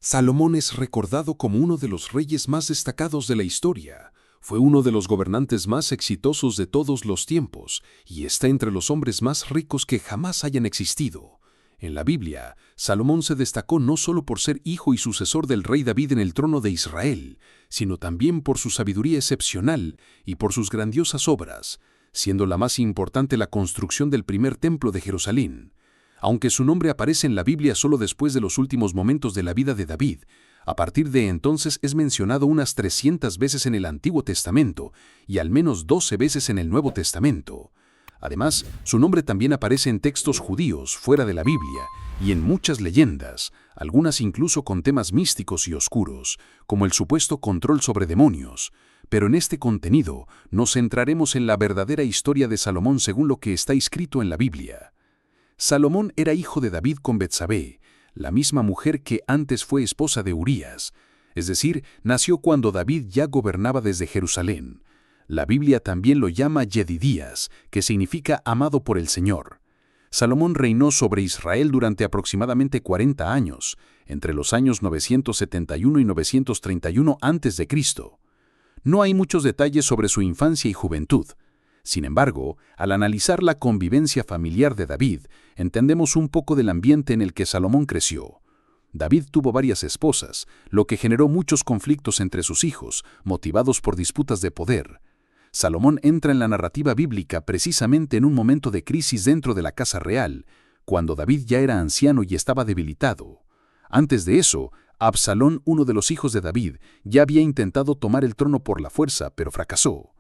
Salomón es recordado como uno de los reyes más destacados de la historia. Fue uno de los gobernantes más exitosos de todos los tiempos y está entre los hombres más ricos que jamás hayan existido. En la Biblia, Salomón se destacó no solo por ser hijo y sucesor del rey David en el trono de Israel, sino también por su sabiduría excepcional y por sus grandiosas obras, siendo la más importante la construcción del primer templo de Jerusalén. Aunque su nombre aparece en la Biblia solo después de los últimos momentos de la vida de David, a partir de entonces es mencionado unas 300 veces en el Antiguo Testamento y al menos 12 veces en el Nuevo Testamento. Además, su nombre también aparece en textos judíos fuera de la Biblia y en muchas leyendas, algunas incluso con temas místicos y oscuros, como el supuesto control sobre demonios. Pero en este contenido nos centraremos en la verdadera historia de Salomón según lo que está escrito en la Biblia. Salomón era hijo de David con Betsabé, la misma mujer que antes fue esposa de Urías, es decir, nació cuando David ya gobernaba desde Jerusalén. La Biblia también lo llama Yedidías, que significa amado por el Señor. Salomón reinó sobre Israel durante aproximadamente 40 años, entre los años 971 y 931 a.C. No hay muchos detalles sobre su infancia y juventud. Sin embargo, al analizar la convivencia familiar de David, entendemos un poco del ambiente en el que Salomón creció. David tuvo varias esposas, lo que generó muchos conflictos entre sus hijos, motivados por disputas de poder. Salomón entra en la narrativa bíblica precisamente en un momento de crisis dentro de la casa real, cuando David ya era anciano y estaba debilitado. Antes de eso, Absalón, uno de los hijos de David, ya había intentado tomar el trono por la fuerza, pero fracasó.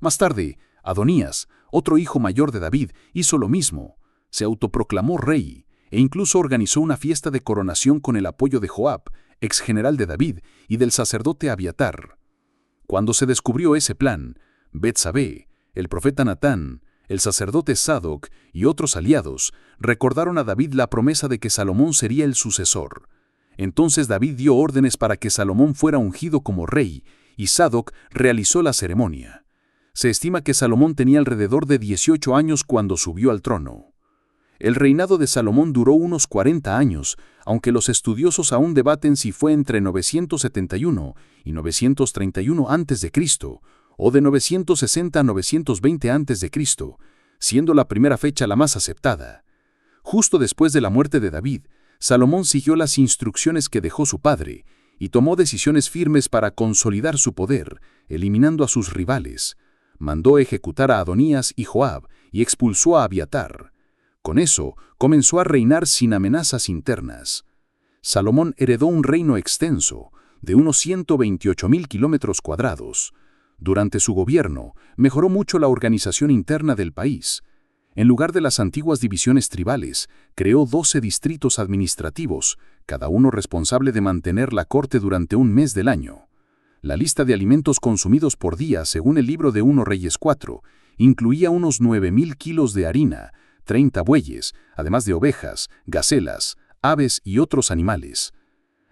Más tarde, Adonías, otro hijo mayor de David, hizo lo mismo. Se autoproclamó rey e incluso organizó una fiesta de coronación con el apoyo de Joab, ex general de David, y del sacerdote Abiatar. Cuando se descubrió ese plan, Betsabé, el profeta Natán, el sacerdote Sadoc y otros aliados recordaron a David la promesa de que Salomón sería el sucesor. Entonces David dio órdenes para que Salomón fuera ungido como rey y Sadoc realizó la ceremonia. Se estima que Salomón tenía alrededor de 18 años cuando subió al trono. El reinado de Salomón duró unos 40 años, aunque los estudiosos aún debaten si fue entre 971 y 931 a.C., o de 960 a 920 a.C., siendo la primera fecha la más aceptada. Justo después de la muerte de David, Salomón siguió las instrucciones que dejó su padre y tomó decisiones firmes para consolidar su poder, eliminando a sus rivales. Mandó ejecutar a Adonías y Joab y expulsó a Abiatar. Con eso, comenzó a reinar sin amenazas internas. Salomón heredó un reino extenso, de unos 128.000 kilómetros cuadrados. Durante su gobierno, mejoró mucho la organización interna del país. En lugar de las antiguas divisiones tribales, creó 12 distritos administrativos, cada uno responsable de mantener la corte durante un mes del año. La lista de alimentos consumidos por día, según el libro de 1 Reyes 4, incluía unos 9.000 kilos de harina, 30 bueyes, además de ovejas, gacelas, aves y otros animales.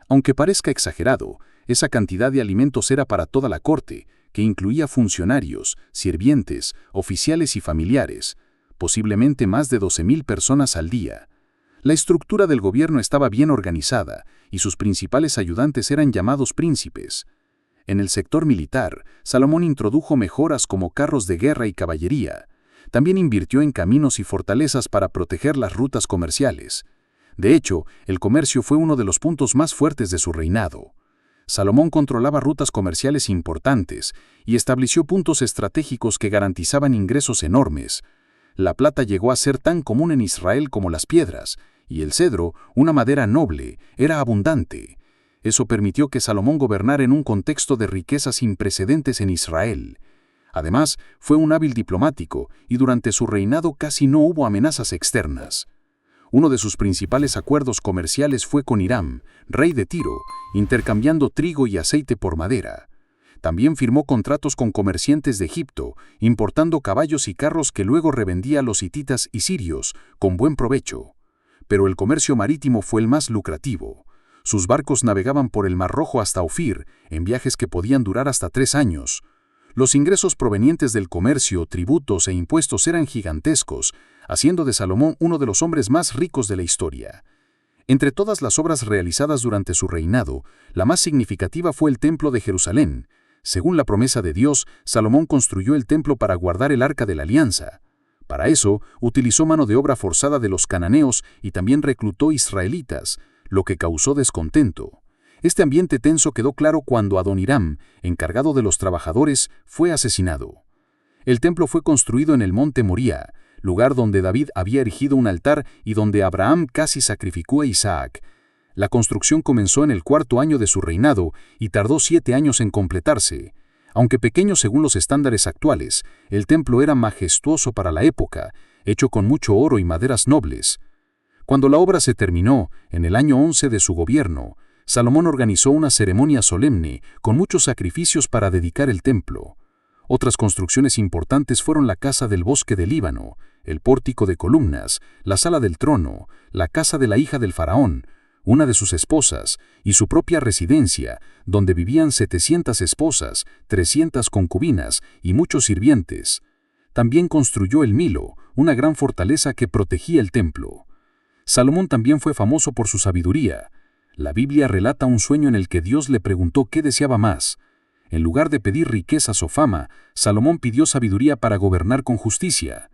Aunque parezca exagerado, esa cantidad de alimentos era para toda la corte, que incluía funcionarios, sirvientes, oficiales y familiares, posiblemente más de 12.000 personas al día. La estructura del gobierno estaba bien organizada y sus principales ayudantes eran llamados príncipes. En el sector militar, Salomón introdujo mejoras como carros de guerra y caballería. También invirtió en caminos y fortalezas para proteger las rutas comerciales. De hecho, el comercio fue uno de los puntos más fuertes de su reinado. Salomón controlaba rutas comerciales importantes y estableció puntos estratégicos que garantizaban ingresos enormes. La plata llegó a ser tan común en Israel como las piedras, y el cedro, una madera noble, era abundante. Eso permitió que Salomón gobernara en un contexto de riquezas sin precedentes en Israel. Además, fue un hábil diplomático y durante su reinado casi no hubo amenazas externas. Uno de sus principales acuerdos comerciales fue con Hiram, rey de Tiro, intercambiando trigo y aceite por madera. También firmó contratos con comerciantes de Egipto, importando caballos y carros que luego revendía a los hititas y sirios, con buen provecho. Pero el comercio marítimo fue el más lucrativo. Sus barcos navegaban por el Mar Rojo hasta Ofir, en viajes que podían durar hasta 3 años. Los ingresos provenientes del comercio, tributos e impuestos eran gigantescos, haciendo de Salomón uno de los hombres más ricos de la historia. Entre todas las obras realizadas durante su reinado, la más significativa fue el Templo de Jerusalén. Según la promesa de Dios, Salomón construyó el templo para guardar el Arca de la Alianza. Para eso, utilizó mano de obra forzada de los cananeos y también reclutó israelitas, lo que causó descontento. Este ambiente tenso quedó claro cuando Adoniram, encargado de los trabajadores, fue asesinado. El templo fue construido en el monte Moría, lugar donde David había erigido un altar y donde Abraham casi sacrificó a Isaac. La construcción comenzó en el 4º año de su reinado y tardó 7 años en completarse. Aunque pequeño según los estándares actuales, el templo era majestuoso para la época, hecho con mucho oro y maderas nobles. Cuando la obra se terminó, en el año 11 de su gobierno, Salomón organizó una ceremonia solemne con muchos sacrificios para dedicar el templo. Otras construcciones importantes fueron la casa del bosque del Líbano, el pórtico de columnas, la sala del trono, la casa de la hija del faraón, una de sus esposas, y su propia residencia, donde vivían 700 esposas, 300 concubinas y muchos sirvientes. También construyó el Milo, una gran fortaleza que protegía el templo. Salomón también fue famoso por su sabiduría. La Biblia relata un sueño en el que Dios le preguntó qué deseaba más. En lugar de pedir riquezas o fama, Salomón pidió sabiduría para gobernar con justicia.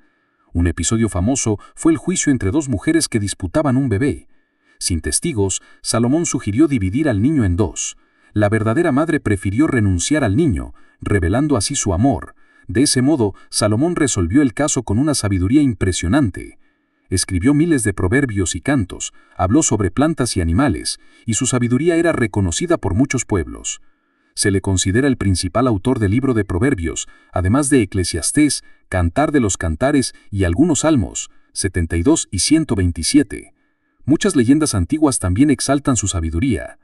Un episodio famoso fue el juicio entre 2 mujeres que disputaban un bebé. Sin testigos, Salomón sugirió dividir al niño en 2. La verdadera madre prefirió renunciar al niño, revelando así su amor. De ese modo, Salomón resolvió el caso con una sabiduría impresionante. Escribió miles de proverbios y cantos, habló sobre plantas y animales, y su sabiduría era reconocida por muchos pueblos. Se le considera el principal autor del libro de Proverbios, además de Eclesiastés, Cantar de los Cantares y algunos salmos, 72 y 127. Muchas leyendas antiguas también exaltan su sabiduría.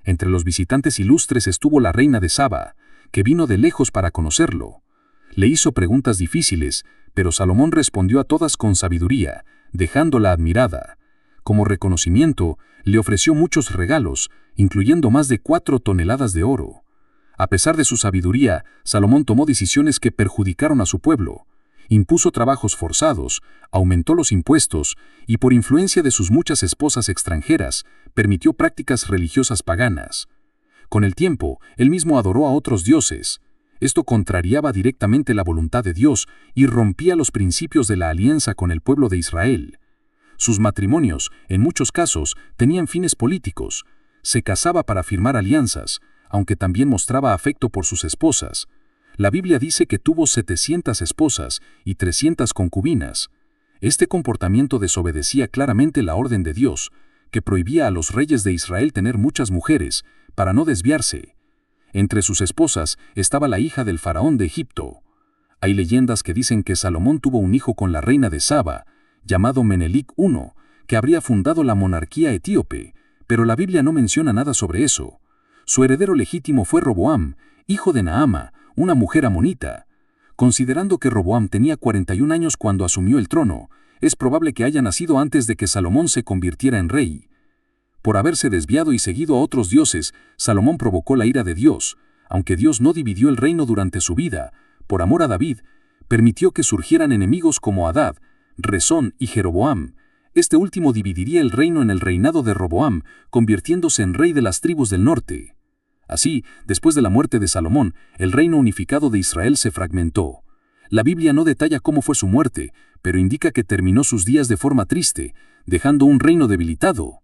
Entre los visitantes ilustres estuvo la reina de Saba, que vino de lejos para conocerlo. Le hizo preguntas difíciles, pero Salomón respondió a todas con sabiduría, dejándola admirada. Como reconocimiento, le ofreció muchos regalos, incluyendo más de 4 toneladas de oro. A pesar de su sabiduría, Salomón tomó decisiones que perjudicaron a su pueblo. Impuso trabajos forzados, aumentó los impuestos y por influencia de sus muchas esposas extranjeras, permitió prácticas religiosas paganas. Con el tiempo, él mismo adoró a otros dioses. Esto contrariaba directamente la voluntad de Dios y rompía los principios de la alianza con el pueblo de Israel. Sus matrimonios, en muchos casos, tenían fines políticos. Se casaba para firmar alianzas, aunque también mostraba afecto por sus esposas. La Biblia dice que tuvo 700 esposas y 300 concubinas. Este comportamiento desobedecía claramente la orden de Dios, que prohibía a los reyes de Israel tener muchas mujeres, para no desviarse. Entre sus esposas estaba la hija del faraón de Egipto. Hay leyendas que dicen que Salomón tuvo un hijo con la reina de Saba, llamado Menelik I, que habría fundado la monarquía etíope, pero la Biblia no menciona nada sobre eso. Su heredero legítimo fue Roboam, hijo de Naama, una mujer amonita. Considerando que Roboam tenía 41 años cuando asumió el trono, es probable que haya nacido antes de que Salomón se convirtiera en rey. Por haberse desviado y seguido a otros dioses, Salomón provocó la ira de Dios. Aunque Dios no dividió el reino durante su vida, por amor a David, permitió que surgieran enemigos como Hadad, Rezón y Jeroboam. Este último dividiría el reino en el reinado de Roboam, convirtiéndose en rey de las tribus del norte. Así, después de la muerte de Salomón, el reino unificado de Israel se fragmentó. La Biblia no detalla cómo fue su muerte, pero indica que terminó sus días de forma triste, dejando un reino debilitado.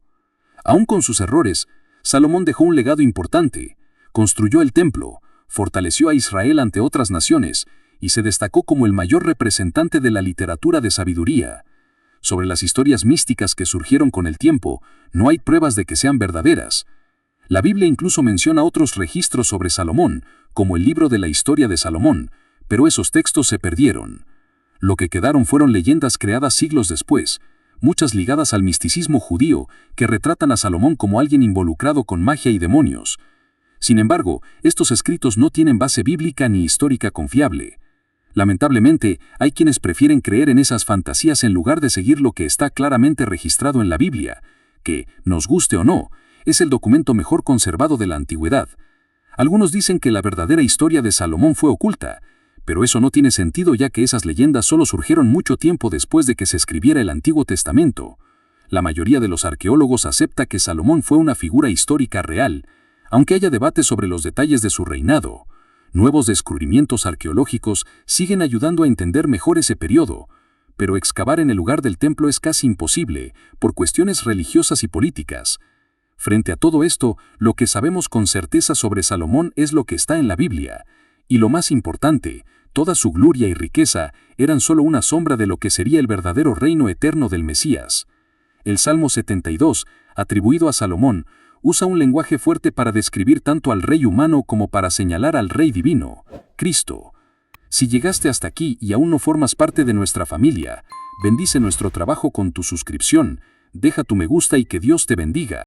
Aún con sus errores, Salomón dejó un legado importante. Construyó el templo, fortaleció a Israel ante otras naciones y se destacó como el mayor representante de la literatura de sabiduría. Sobre las historias místicas que surgieron con el tiempo, no hay pruebas de que sean verdaderas. La Biblia incluso menciona otros registros sobre Salomón, como el libro de la historia de Salomón, pero esos textos se perdieron. Lo que quedaron fueron leyendas creadas siglos después, muchas ligadas al misticismo judío, que retratan a Salomón como alguien involucrado con magia y demonios. Sin embargo, estos escritos no tienen base bíblica ni histórica confiable. Lamentablemente, hay quienes prefieren creer en esas fantasías en lugar de seguir lo que está claramente registrado en la Biblia, que, nos guste o no, es el documento mejor conservado de la antigüedad. Algunos dicen que la verdadera historia de Salomón fue oculta, pero eso no tiene sentido ya que esas leyendas solo surgieron mucho tiempo después de que se escribiera el Antiguo Testamento. La mayoría de los arqueólogos acepta que Salomón fue una figura histórica real, aunque haya debate sobre los detalles de su reinado. Nuevos descubrimientos arqueológicos siguen ayudando a entender mejor ese periodo, pero excavar en el lugar del templo es casi imposible por cuestiones religiosas y políticas. Frente a todo esto, lo que sabemos con certeza sobre Salomón es lo que está en la Biblia, y lo más importante, toda su gloria y riqueza eran solo una sombra de lo que sería el verdadero reino eterno del Mesías. El Salmo 72, atribuido a Salomón, usa un lenguaje fuerte para describir tanto al rey humano como para señalar al rey divino, Cristo. Si llegaste hasta aquí y aún no formas parte de nuestra familia, bendice nuestro trabajo con tu suscripción, deja tu me gusta y que Dios te bendiga.